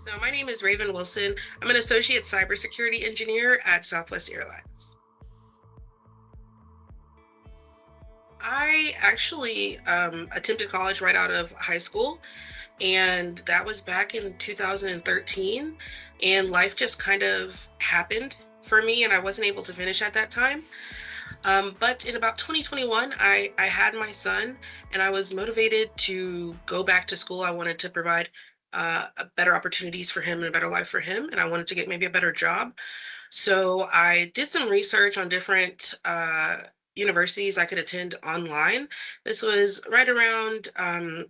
So my name is Raven Wilson. I'm an associate cybersecurity engineer at Southwest Airlines. I actually attempted college right out of high school, and that was back in 2013. And life just kind of happened for me, and I wasn't able to finish at that time. But in about 2021, I had my son, and I was motivated to go back to school. I wanted to provide better opportunities for him and a better life for him, and I wanted to get maybe a better job. So I did some research on different universities I could attend online. This was right around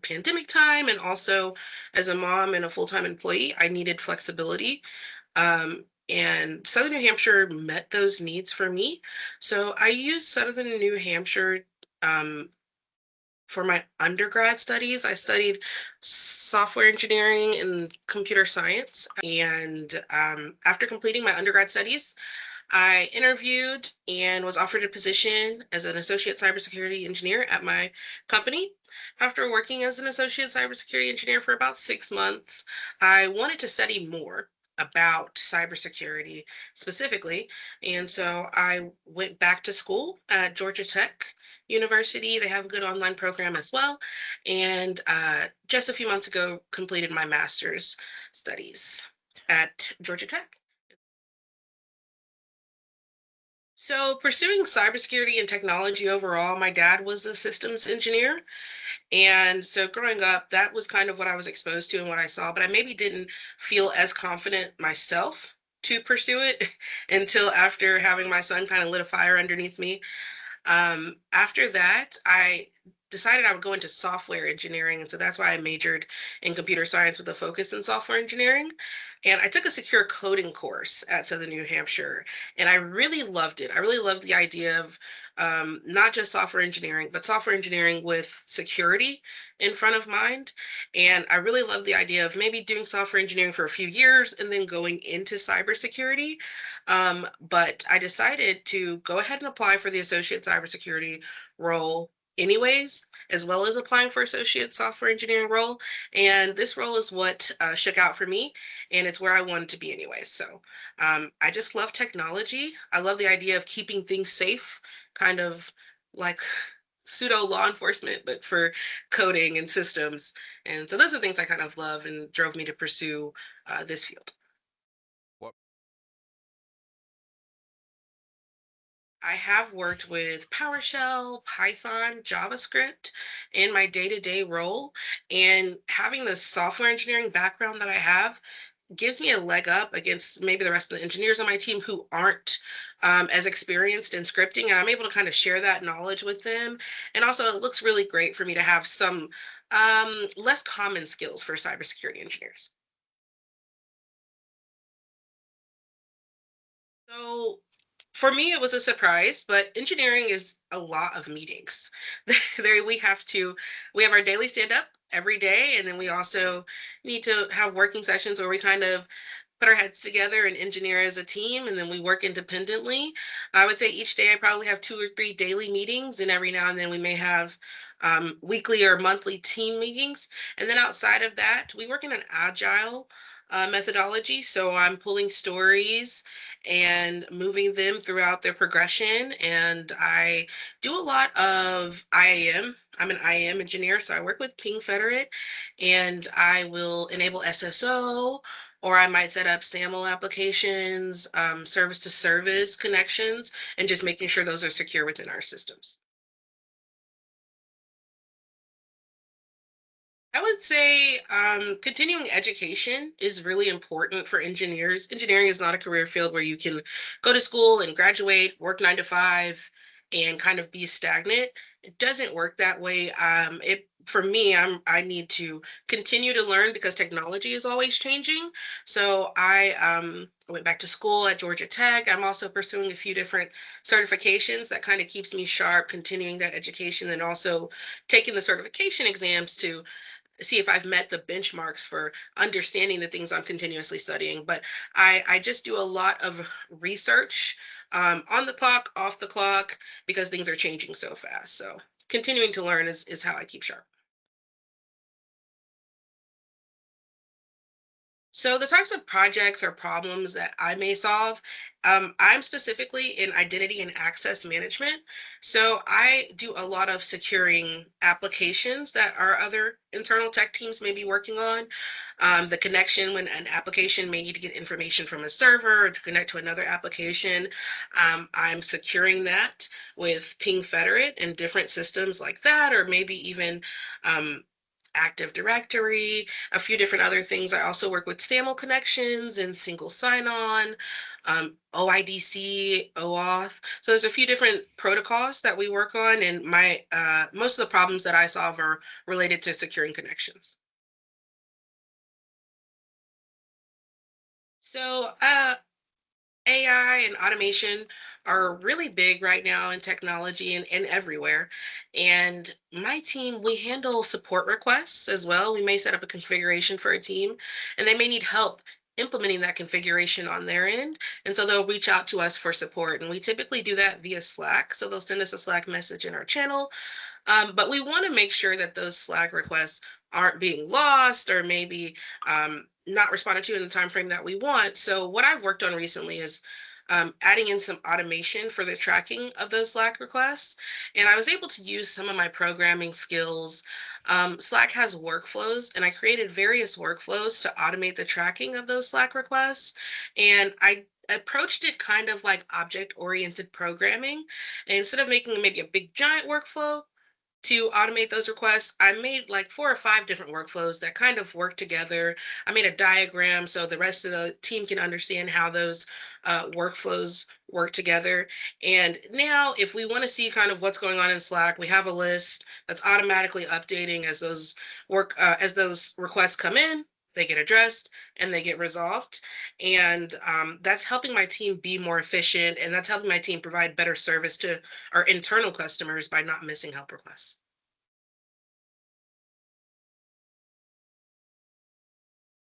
pandemic time, and also as a mom and a full-time employee, I needed flexibility. And Southern New Hampshire met those needs for me. So I used Southern New Hampshire um, for my undergrad studies. I studied software engineering and computer science. And after completing my undergrad studies, I interviewed and was offered a position as an associate cybersecurity engineer at my company. After working as an associate cybersecurity engineer for about 6 months, I wanted to study more about cybersecurity specifically. And so I went back to school at Georgia Tech University. They have a good online program as well. And just a few months ago, completed my master's studies at Georgia Tech. So, pursuing cybersecurity and technology overall, my dad was a systems engineer. And so, growing up, that was kind of what I was exposed to and what I saw, but I maybe didn't feel as confident myself to pursue it until after having my son kind of lit a fire underneath me. After that, I decided I would go into software engineering. And so that's why I majored in computer science with a focus in software engineering. And I took a secure coding course at Southern New Hampshire, and I really loved it. I really loved the idea of not just software engineering, but software engineering with security in front of mind. And I really loved the idea of maybe doing software engineering for a few years and then going into cybersecurity. But I decided to go ahead and apply for the associate cybersecurity role anyways, as well as applying for associate software engineering role. And this role is what shook out for me, and it's where I wanted to be anyway. So I just love technology. I love the idea of keeping things safe, kind of like pseudo law enforcement, but for coding and systems. And so those are things I kind of love and drove me to pursue this field. What I have worked with PowerShell, Python, JavaScript in my day-to-day role. And having the software engineering background that I have gives me a leg up against maybe the rest of the engineers on my team who aren't as experienced in scripting. And I'm able to kind of share that knowledge with them. And also, it looks really great for me to have some less common skills for cybersecurity engineers. So for me, it was a surprise, but engineering is a lot of meetings. There we have our daily stand up every day, and then we also need to have working sessions where we kind of put our heads together and engineer as a team, and then we work independently. I would say each day I probably have 2 or 3 daily meetings, and every now and then we may have weekly or monthly team meetings. And then outside of that, we work in an agile methodology. So I'm pulling stories and moving them throughout their progression. And I do a lot of IAM. I'm an IAM engineer, so I work with Ping Federate, and I will enable SSO, or I might set up SAML applications, service to service connections, and just making sure those are secure within our systems. I would say continuing education is really important for engineers. Engineering is not a career field where you can go to school and graduate, work 9 to 5, and kind of be stagnant. It doesn't work that way. It for me, I need to continue to learn because technology is always changing. So I went back to school at Georgia Tech. I'm also pursuing a few different certifications that kind of keeps me sharp, continuing that education, and also taking the certification exams to see if I've met the benchmarks for understanding the things I'm continuously studying. But I just do a lot of research on the clock, off the clock, because things are changing so fast. So continuing to learn is how I keep sharp. So the types of projects or problems that I may solve, I'm specifically in identity and access management. So I do a lot of securing applications that our other internal tech teams may be working on. The connection when an application may need to get information from a server or to connect to another application. I'm securing that with Ping Federate and different systems like that, or maybe even um, Active Directory, a few different other things. I also work with SAML connections and single sign-on, OIDC, OAuth. So there's a few different protocols that we work on, and my most of the problems that I solve are related to securing connections. So AI and automation are really big right now in technology and everywhere. And my team, we handle support requests as well. We may set up a configuration for a team, and they may need help implementing that configuration on their end. And so they'll reach out to us for support. And we typically do that via Slack. So they'll send us a Slack message in our channel, but we want to make sure that those Slack requests aren't being lost or maybe not responded to in the time frame that we want. So what I've worked on recently is adding in some automation for the tracking of those Slack requests. And I was able to use some of my programming skills. Slack has workflows, and I created various workflows to automate the tracking of those Slack requests. And I approached it kind of like object oriented programming. And instead of making maybe a big giant workflow, to automate those requests, I made like 4 or 5 different workflows that kind of work together. I made a diagram so the rest of the team can understand how those workflows work together. And now, if we want to see kind of what's going on in Slack, we have a list that's automatically updating as those requests come in. They get addressed and they get resolved. And that's helping my team be more efficient. And that's helping my team provide better service to our internal customers by not missing help requests.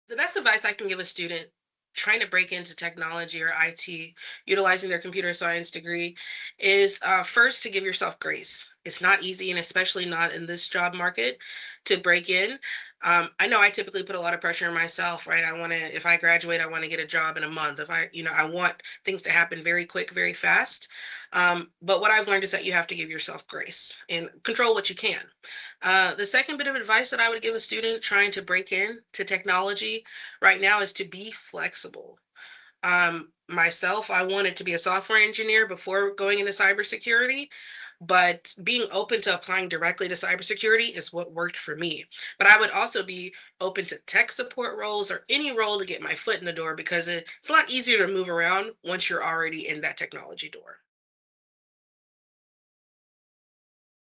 The best advice I can give a student trying to break into technology or IT, utilizing their computer science degree, is first to give yourself grace. It's not easy, and especially not in this job market, to break in. I know I typically put a lot of pressure on myself, right? I want to, if I graduate, I want to get a job in a month. If I want things to happen very quick, very fast. But what I've learned is that you have to give yourself grace and control what you can. The second bit of advice that I would give a student trying to break in to technology right now is to be flexible. Myself, I wanted to be a software engineer before going into cybersecurity, but being open to applying directly to cybersecurity is what worked for me. But I would also be open to tech support roles or any role to get my foot in the door because it's a lot easier to move around once you're already in that technology door.